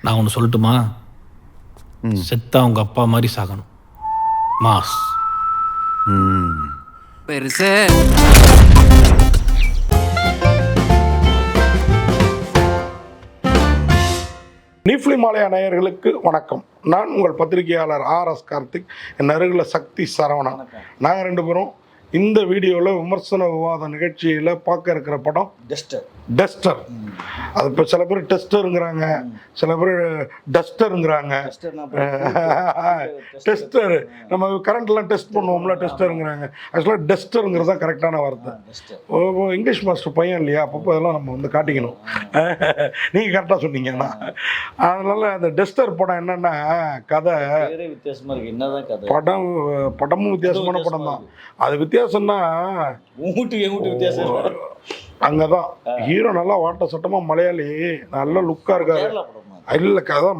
நான் ஒன்று சொல்லட்டுமா? செத்தா உங்க அப்பா மாதிரி சாகணும். மாஸ். பெருசு. நீஃப்லி மாலையா நேயர்களுக்கு வணக்கம். நான் உங்கள் பத்திரிகையாளர் RS கார்த்திக். என் அருகில் சக்தி சரவணன். நாங்கள் ரெண்டு பேரும் இந்த வீடியோவில் விமர்சன விவாத நிகழ்ச்சியில் பார்க்க இருக்கிற படம் டஸ்டர். அது இப்போ சில பேர் டெஸ்டருங்கிறாங்க, சில பேர் டஸ்டருங்கிறாங்க. டெஸ்டர் நம்ம கரண்ட்லாம் டெஸ்ட் பண்ணுவோம்ல, டெஸ்டருங்கிறாங்க. ஆக்சுவலாக டஸ்டருங்கிறது தான் கரெக்டான வார்த்தை. இங்கிலீஷ் மாஸ்டர் பையன் இல்லையா, அப்பப்போ அதெல்லாம் நம்ம வந்து காட்டிக்கணும். நீங்கள் கரெக்டாக சொன்னீங்கன்னா அதனால அந்த டஸ்டர் படம் என்னன்னா, கதை வித்தியாசமா இருக்கு. என்னதான் கதை? படமும் வித்தியாசமான படம் தான். அது வித்தியாசம்னா வித்தியாசம் அங்கதான் ஹீரோ நல்லா வாட்ட சட்டமா மலையாளி, நல்ல லுக்கா இருக்காரு. இல்ல அதான்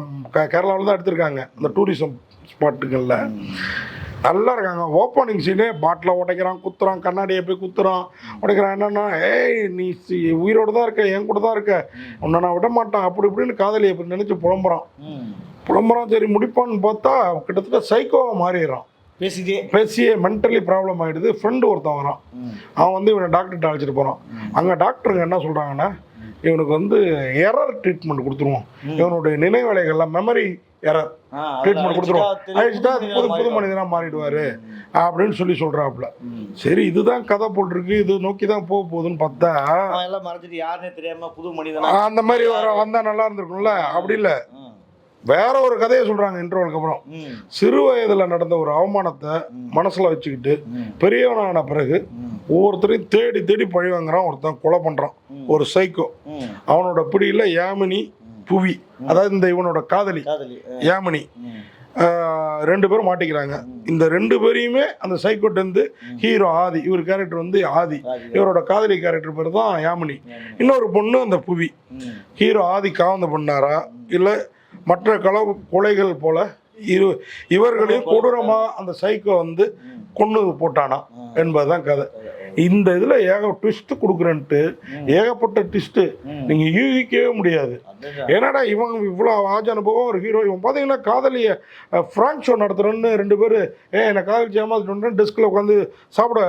கேரளாவில் தான் எடுத்திருக்காங்க. இந்த டூரிசம் ஸ்பாட்டுகள்ல நல்லா இருக்காங்க. ஓப்பனிங் சீனே பாட்டில் உடைக்கிறான், குத்துறான், கண்ணாடியை போய் குத்துறான், உடைக்கிறான். என்னன்னா, ஏய் நீ உயிரோடு தான் இருக்க, என் கூட தான் இருக்க, உன்னை நான் விட மாட்டான், அப்படி இப்படின்னு காதலியை அப்படி நினைச்சு புலம்புறான். சரி முடிப்பான்னு பார்த்தா கிட்டத்தட்ட சைக்கோவா மாறிடுறான். பேசியே மென்டலி ப்ராப்ளம் ஆகிடுது. ஃப்ரெண்டு ஒருத்தன் வரான், அவன் வந்து இவனை டாக்டர்கிட்ட அழைச்சிட்டு போகிறான். அங்கே டாக்டருங்க என்ன சொல்கிறாங்கன்னா, இவனுக்கு வந்து எரர் ட்ரீட்மெண்ட் கொடுத்துருவோம், இவனுடைய நினைவலைகள்லாம் மெமரி எரர் ட்ரீட்மெண்ட் கொடுத்துருவோம், அழிச்சுட்டா புது மனிதனாக மாறிடுவார் அப்படின்னு சொல்கிறாப்புல. சரி இதுதான் கதை போல் இருக்கு, இது நோக்கி தான் போக போகுதுன்னு பார்த்தா யாருன்னே தெரியாம புது மனிதனா அந்த மாதிரி வந்தால் நல்லா இருந்திருக்கும்ல. அப்படி இல்லை, வேற ஒரு கதையை சொல்றாங்க. இன்டர்வலுக்கு அப்புறம் சிறு வயதுல நடந்த ஒரு அவமானத்தை மனசுல வச்சுக்கிட்டு பெரியவனான பிறகு ஒவ்வொருத்தரையும் தேடி தேடி பழி வாங்குறான். ஒருத்தன் கொலை பண்றான், ஒரு சைக்கோ. அவனோட பிடியில யாமினி, புவி, அதாவது இந்த இவனோட காதலி யாமினி, ரெண்டு பேரும் மாட்டிக்கிறாங்க. இந்த ரெண்டு பேரையுமே அந்த சைக்கோட்டு வந்து ஹீரோ ஆதி, இவர் கேரக்டர் வந்து ஆதி, இவரோட காதலி கேரக்டர் பேர் தான் யாமினி. இன்னொரு பொண்ணு அந்த புவி. ஹீரோ ஆதி காவந்த பண்ணாரா இல்லை மற்ற கொலைகள் போல இவர்களையும் கொடூரமா அந்த சைக்கோ வந்து கொண்டு போட்டானா என்பதுதான் கதை. இந்த இதுல ட்விஸ்ட் கொடுக்குறேன்ட்டு ஏகப்பட்ட ட்விஸ்ட் நீங்க யூகிக்கவே முடியாது. ஏன்னாடா இவங்க இவ்வளவு ஆஜ் அனுபவம் ஒரு ஹீரோ. இவன் பாத்தீங்கன்னா காதலிய ஃப்ராங்க் ஷோ நடத்துறேன்னு ரெண்டு பேரு என்னை காதலிச்சு ஏமாத்திட்டு டெஸ்க்ல உட்காந்து சாப்பிட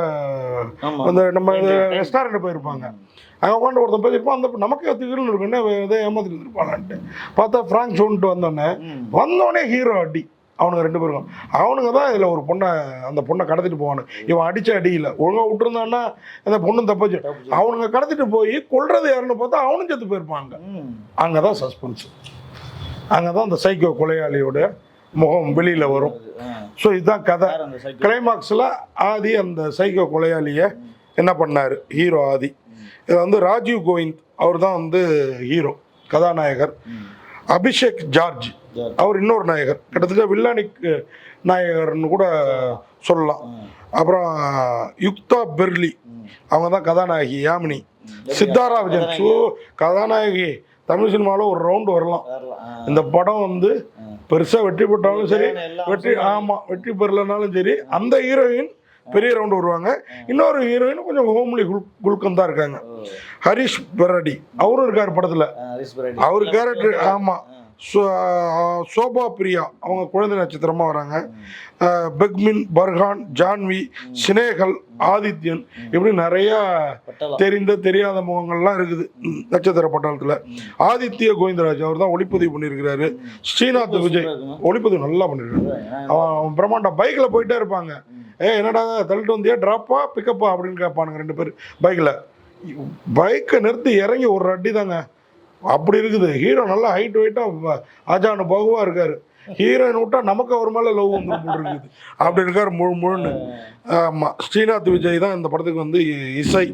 அந்த நம்ம ரெஸ்டாரண்ட் போயிருப்பாங்க. அங்கே உட்காந்து ஒருத்தன் பேசியிருப்பான், அந்த நமக்கே திகில்னு இருக்குன்னு இதை ஏமாத்திட்டு இருந்திருப்பானான்ட்டு பார்த்தா ஃப்ராங்க் ஷோன்ட்டு வந்தோடனே ஹீரோ அடி. அவனுங்க ரெண்டு பேருக்கும் அவனுங்க தான் இதில் ஒரு பொண்ணை, அந்த பொண்ணை கடத்திட்டு போவானு. இவன் அடித்த அடியில் ஒழுங்காக விட்டுருந்தான்னா அந்த பொண்ணும் தப்பிச்சு. அவனுங்க கடத்திட்டு போய் கொல்றது யாருன்னு பார்த்தா அவனும் செத்து போயிருப்பாங்க. அங்கே தான் சஸ்பென்ஸ், அங்கே தான் அந்த சைக்கோ கொலையாளியோட முகம் வெளியில் வரும். ஸோ இதுதான் கதை. கிளைமாக்ஸில் ஆதி அந்த சைக்கோ கொலையாளியை என்ன பண்ணார் ஹீரோ ஆதி. இதில் வந்து ராஜீவ் கோவிந்த் அவர் தான் வந்து ஹீரோ கதாநாயகர். அபிஷேக் ஜார்ஜ் அவர் இன்னொரு நாயகர், கிட்டத்தட்ட வில்லானிக் நாயகர்னு கூட சொல்லலாம். அப்புறம் யுக்தா பெர்லி அவங்க தான் கதாநாயகி யாமினி. சித்தாரா விஜயன் கதாநாயகி. தமிழ் சினிமாவில் ஒரு ரவுண்டு வரலாம். இந்த படம் வந்து பெருசாக வெற்றி பெற்றாலும் சரி, வெற்றி பெறலனாலும் சரி, அந்த ஹீரோயின் பெரிய ரவுண்டு வருவாங்க. இன்னொரு ஹீரோயின் கொஞ்சம் ஹோம்லி குல்கம் தான் இருக்காங்க. ஹரிஷ் பெரடி அவரும் இருக்கார் படத்துல. அவர் கேரக்டர் சோபா பிரியா அவங்க குழந்தை நட்சத்திரமா வராங்க. பெக்மின், பர்ஹான், ஜான்வி, சினேகல், ஆதித்யன், இப்படி நிறைய தெரியாத முகங்கள்லாம் இருக்குது நட்சத்திர பட்டாளத்தில். ஆதித்ய கோவிந்தராஜ் அவர் தான் ஒளிப்பதிவு பண்ணியிருக்கிறாரு. ஸ்ரீநாத் விஜய் ஒளிப்பதிவு நல்லா பண்ணியிருக்காரு. அவன் பிரம்மாண்டம் பைக்கில் போயிட்டே இருப்பாங்க. என்னடா தள்ளிட்டு வந்தியா, ட்ராப்பா பிக்கப்பா அப்படின்னு கேட்பானுங்க ரெண்டு பேர் பைக்கில். பைக்கை நிறுத்தி இறங்கி ஒரு அடி தாங்க, அப்படி இருக்குது. ஹீரோ நல்லா ஹைட் வெயிட்டாக ஆஜானு பகுவாக இருக்கார். ஹீரோயின் விட்டா நமக்கு அவர் மேலே லவ் வந்து இருக்குது, அப்படி இருக்கார் முழுன்னு. ஆமாம், ஸ்ரீநாத் விஜய் தான் இந்த படத்துக்கு வந்து இசை,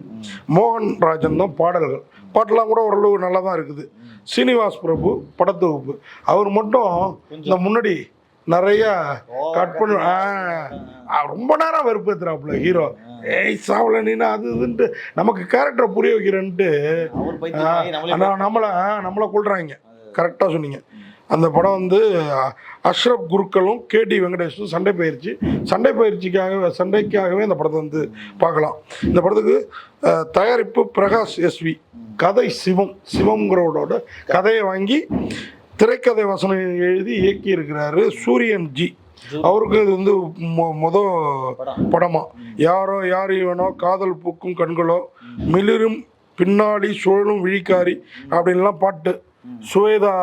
மோகன் ராஜன் தான் பாட்டெல்லாம் கூட ஓரளவு நல்லா தான் இருக்குது. ஸ்ரீனிவாஸ் பிரபு படத்தொகுப்பு. அவர் மட்டும் இந்த முன்னாடி நிறைய கட் பண்ணி ரொம்ப நேரம் வெறுப்பேற்றுறாப்புல ஹீரோ. ஏய் சாவல நீனா அது இதுன்ட்டு நமக்கு கேரக்டரை புரிய வைக்கிறேன்ட்டு நம்மளை கொள்றாங்க. கரெக்டாக சொன்னீங்க. அந்த படம் வந்து அஷ்ரப் குருக்களும் கேடி வெங்கடேஷும் சண்டைக்காகவே அந்த படத்தை வந்து பார்க்கலாம். இந்த படத்துக்கு தயாரிப்பு பிரகாஷ் எஸ்வி, கதை சிவம்ங்கிறவரோட கதையை வாங்கி திரைக்கதை வசனம் எழுதி இயக்கி இருக்கிறாரு சூரியன் ஜி. அவருக்கு இது வந்து மொதல் படமா. யாரோ யார் இவனோ, காதல் பூக்கும் கண்களோ, மிளிரும் பின்னாடி சுழலும் விழிக்காரி அப்படின்லாம் பாட்டு சுவேதா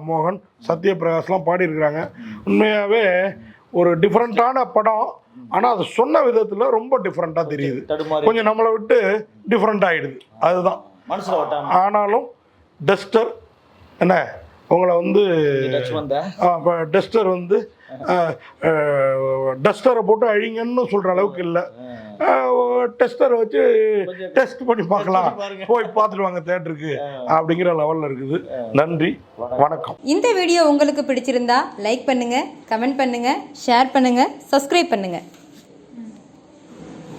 மோகன், சத்யபிரகாஷ்லாம் பாடியிருக்கிறாங்க. உண்மையாகவே ஒரு டிஃப்ரெண்ட்டான படம். ஆனால் அது சொன்ன விதத்தில் ரொம்ப டிஃப்ரெண்ட்டாக தெரியுது. கொஞ்சம் நம்மளை விட்டு டிஃப்ரெண்ட் ஆகிடுது, அதுதான். ஆனாலும் டஸ்டர் என்ன உங்களை வந்து டஸ்டர் வந்து டஸ்டரை போட்டு அழிங்கன்னு சொல்கிற அளவுக்கு இல்லை. டெஸ்டரை வச்சு டெஸ்ட் பண்ணி பார்க்கலாம், போய் பார்த்துட்டு வாங்க தேட்டருக்கு அப்படிங்கிற லெவலில் இருக்குது. நன்றி, வணக்கம். இந்த வீடியோ உங்களுக்கு பிடிச்சிருந்தா லைக் பண்ணுங்கள், கமெண்ட் பண்ணுங்கள், ஷேர் பண்ணுங்கள், சப்ஸ்கிரைப் பண்ணுங்கள்.